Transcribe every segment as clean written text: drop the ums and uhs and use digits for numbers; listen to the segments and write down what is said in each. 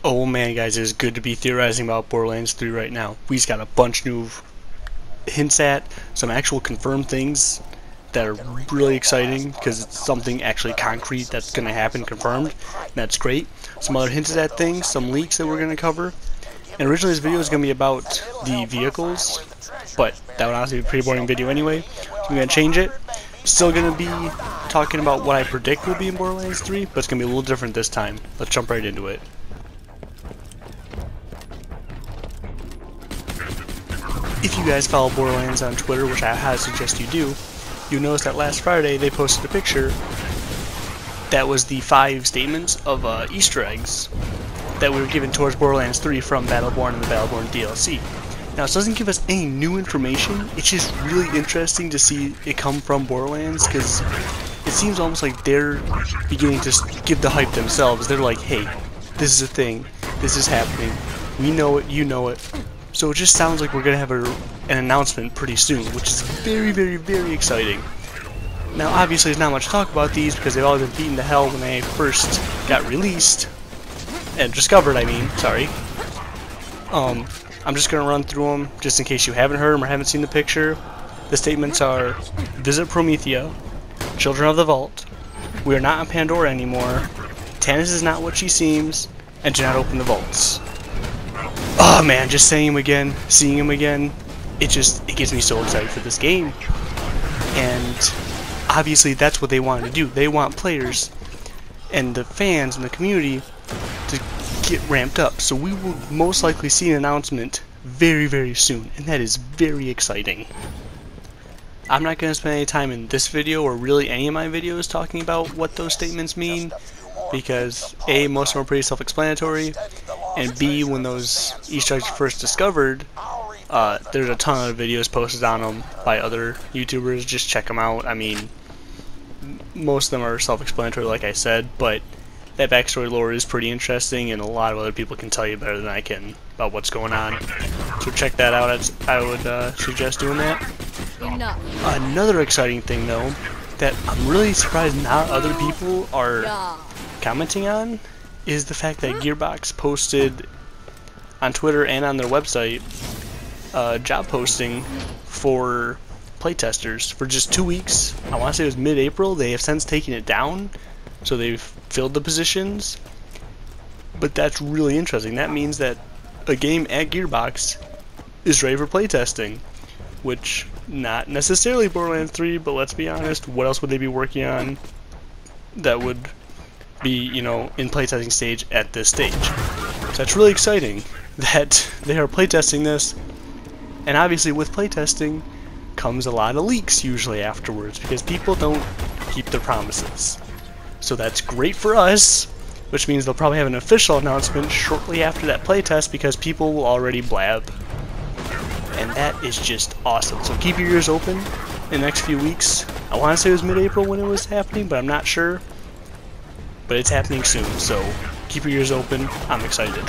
Oh man, guys, it is good to be theorizing about Borderlands 3 right now. We just got a bunch new hints at some actual confirmed things that are really exciting because it's something actually concrete that's going to happen, confirmed. And that's great. Some other hints at things, some leaks that we're going to cover. And originally this video was going to be about the vehicles, but that would honestly be a pretty boring video anyway. So I'm going to change it. Still going to be talking about what I predict will be in Borderlands 3, but it's going to be a little different this time. Let's jump right into it. If you guys follow Borderlands on Twitter, which I highly suggest you do, you'll notice that last Friday they posted a picture that was the 5 statements of Easter eggs that we were given towards Borderlands 3 from Battleborn and the Battleborn DLC. Now, it doesn't give us any new information, it's just really interesting to see it come from Borderlands, because it seems almost like they're beginning to give the hype themselves. They're like, hey, this is a thing, this is happening, we know it, you know it. So it just sounds like we're going to have an announcement pretty soon, which is very, very, very exciting. Now, obviously, there's not much to talk about these because they've all been beaten to hell when they first got released. And discovered, I mean, sorry. I'm just going to run through them just in case you haven't heard them or haven't seen the picture. The statements are: visit Promethea, Children of the Vault, we are not on Pandora anymore, Tannis is not what she seems, and do not open the vaults. Oh man, just saying him again, seeing him again, it gets me so excited for this game. And obviously that's what they wanted to do. They want players and the fans and the community to get ramped up. So we will most likely see an announcement very, very soon, and that is very exciting. I'm not going to spend any time in this video or really any of my videos talking about what those statements mean, because A, most of them are pretty self-explanatory, and B, when those Easter eggs were first discovered, there's a ton of videos posted on them by other YouTubers. Just check them out. I mean, most of them are self-explanatory, like I said, but that backstory lore is pretty interesting, and a lot of other people can tell you better than I can about what's going on. So check that out. I would suggest doing that. Another exciting thing, though, that I'm really surprised not other people are commenting on, is the fact that Gearbox posted on Twitter and on their website job posting for playtesters for just 2 weeks. I want to say it was mid-April. They have since taken it down, so they've filled the positions. But that's really interesting. That means that a game at Gearbox is ready for playtesting, which not necessarily Borderlands 3, but let's be honest, what else would they be working on that would be, you know, in playtesting stage at this stage? So that's really exciting that they are playtesting this, and obviously with playtesting comes a lot of leaks usually afterwards, because people don't keep their promises. So that's great for us, which means they'll probably have an official announcement shortly after that playtest, because people will already blab. And that is just awesome. So keep your ears open in the next few weeks. I want to say it was mid-April when it was happening, but I'm not sure. But it's happening soon, so keep your ears open. I'm excited.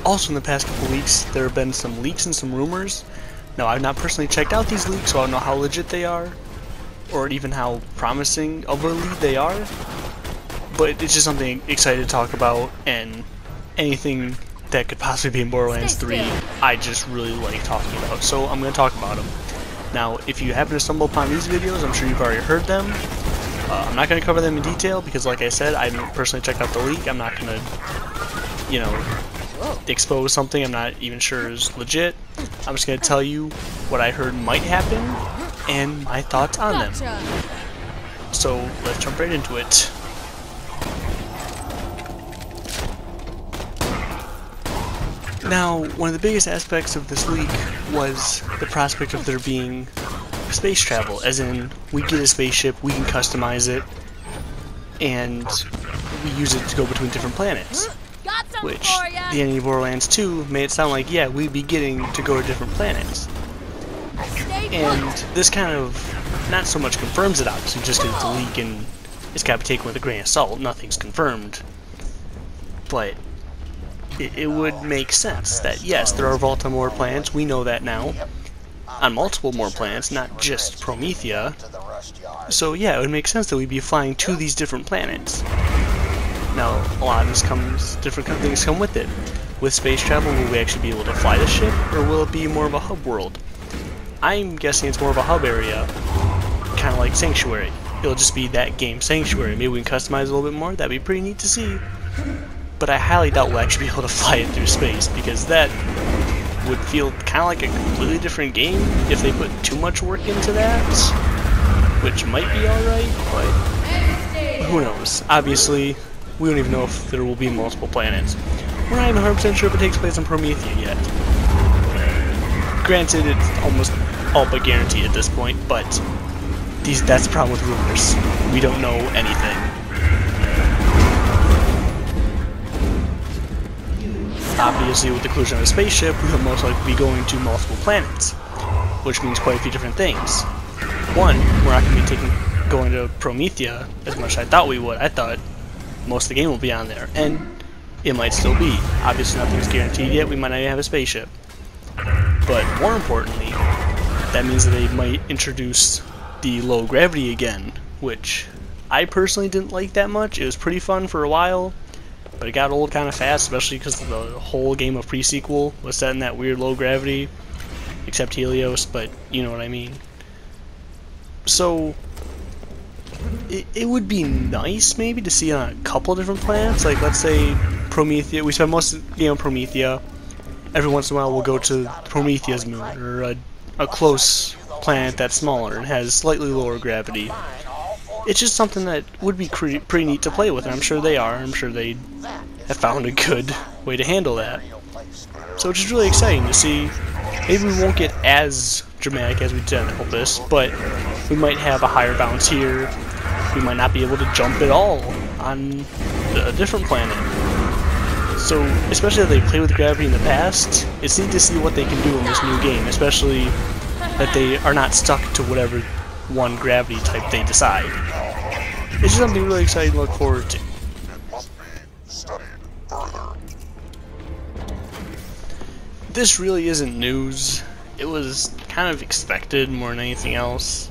Also, in the past couple weeks, there have been some leaks and some rumors. Now, I've not personally checked out these leaks, so I don't know how legit they are, or even how promising of a lead they are. But it's just something excited to talk about, and anything that could possibly be in Borderlands 3, I just really like talking about. So I'm going to talk about them. Now, if you happen to stumble upon these videos, I'm sure you've already heard them. I'm not going to cover them in detail because, like I said, I haven't personally checked out the leak. I'm not going to, you know, expose something I'm not even sure is legit. I'm just going to tell you what I heard might happen and my thoughts on them. So, let's jump right into it. Now, one of the biggest aspects of this leak was the prospect of there being space travel, as in, we get a spaceship, we can customize it, and we use it to go between different planets. Which, the ending of Borderlands 2 made it sound like, yeah, we'd be getting to go to different planets. And this kind of, not so much confirms it, obviously, just because it's a leak and it's got to be taken with a grain of salt, nothing's confirmed. But it would make sense that, yes, there are Vault-on-War planets, we know that now, on multiple more planets, not just Promethea. So yeah, it would make sense that we'd be flying to these different planets. Now, a lot of this different things come with it. With space travel, will we actually be able to fly the ship, or will it be more of a hub world? I'm guessing it's more of a hub area, kind of like Sanctuary. It'll just be that game, Sanctuary. Maybe we can customize a little bit more. That'd be pretty neat to see. But I highly doubt we'll actually be able to fly it through space, because that would feel kind of like a completely different game if they put too much work into that, which might be alright, but who knows. Obviously, we don't even know if there will be multiple planets. We're not even 100% sure if it takes place on Promethea yet. Granted, it's almost all but guaranteed at this point, but that's the problem with rumors. We don't know anything. Obviously, with the inclusion of a spaceship, we will most likely be going to multiple planets, which means quite a few different things. One, we're not going to be going to Promethea as much as I thought we would. I thought most of the game will be on there, and it might still be. Obviously, nothing's guaranteed yet. We might not even have a spaceship. But more importantly, that means that they might introduce the low gravity again, which I personally didn't like that much. It was pretty fun for a while, but it got old kind of fast, especially because the whole game of pre-sequel was set in that weird low gravity, except Helios, but you know what I mean. So it would be nice maybe to see on a couple different planets, like let's say Promethea. We spend most of the game on Promethea. Every once in a while we'll go to Promethea's moon, or a close planet that's smaller and has slightly lower gravity. It's just something that would be pretty neat to play with, and I'm sure they are. I'm sure they have found a good way to handle that. So it's just really exciting to see. Maybe we won't get as dramatic as we did on Elpis, but we might have a higher bounce here. We might not be able to jump at all on a different planet. So, especially if they played with gravity in the past, it's neat to see what they can do in this new game, especially that they are not stuck to whatever one gravity type they decide. It's just something really exciting to look forward to. This really isn't news. It was kind of expected more than anything else.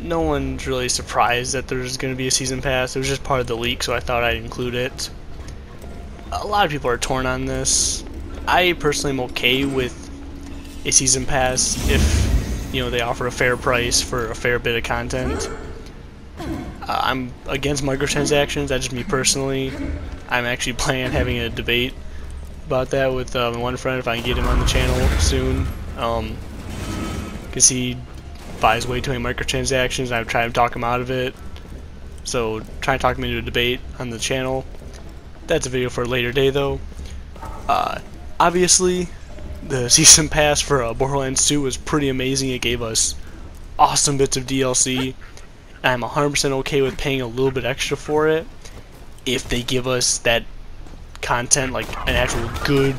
No one's really surprised that there's going to be a season pass. It was just part of the leak, so I thought I'd include it. A lot of people are torn on this. I personally am okay with a season pass if, you know, they offer a fair price for a fair bit of content. I'm against microtransactions. That's just me personally. I'm actually planning on having a debate about that with my one friend, if I can get him on the channel soon. Because he buys way too many microtransactions, and I've tried to talk him out of it. So, trying to talk him into a debate on the channel. That's a video for a later day, though. Obviously, the season pass for Borderlands 2 was pretty amazing. It gave us awesome bits of DLC, and I'm 100% okay with paying a little bit extra for it if they give us that content, like an actual good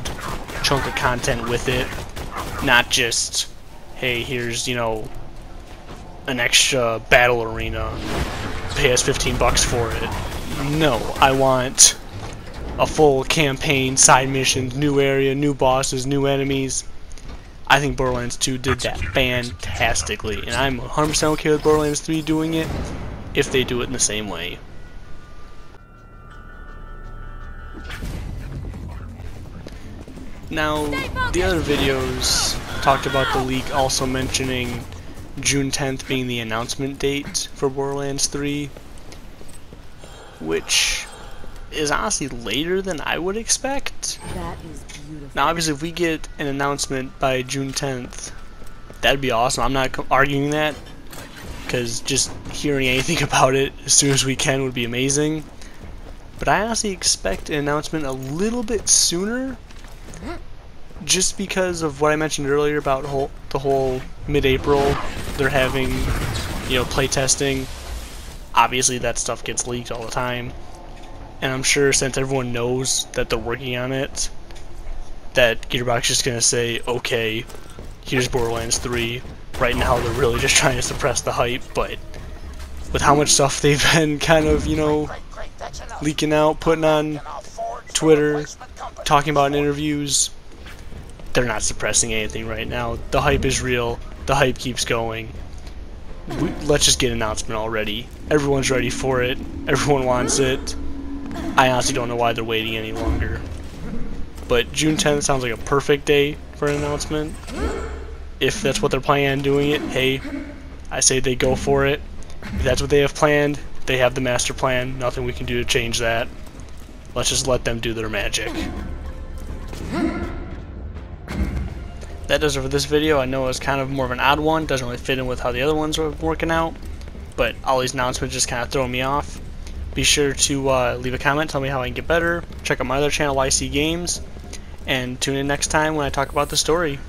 chunk of content with it, not just, hey, here's, you know, an extra battle arena, pay us $15 for it. No, I want a full campaign, side missions, new area, new bosses, new enemies. I think Borderlands 2 did that fantastically, and I'm 100% okay with Borderlands 3 doing it if they do it in the same way. Now, the other videos talked about the leak also mentioning June 10th being the announcement date for Borderlands 3, which is honestly later than I would expect. That is beautiful. Now, obviously, if we get an announcement by June 10th, that'd be awesome. I'm not arguing that, because just hearing anything about it as soon as we can would be amazing. But I honestly expect an announcement a little bit sooner, just because of what I mentioned earlier about the whole mid-April they're having, you know, playtesting. Obviously that stuff gets leaked all the time, and I'm sure since everyone knows that they're working on it, that Gearbox is just gonna say, okay, here's Borderlands 3. Right now they're really just trying to suppress the hype, but with how much stuff they've been kind of, you know, leaking out, putting on Twitter, talking about in interviews, they're not suppressing anything right now. The hype is real. The hype keeps going. Let's just get an announcement already. Everyone's ready for it. Everyone wants it. I honestly don't know why they're waiting any longer. But June 10th sounds like a perfect day for an announcement. If that's what they're planning on doing it, hey, I say they go for it. If that's what they have planned, they have the master plan. Nothing we can do to change that. Let's just let them do their magic. That does it for this video. I know it's kind of more of an odd one. Doesn't really fit in with how the other ones were working out. But all these announcements just kind of throw me off. Be sure to leave a comment, tell me how I can get better. Check out my other channel, YC Games. And tune in next time when I talk about the story.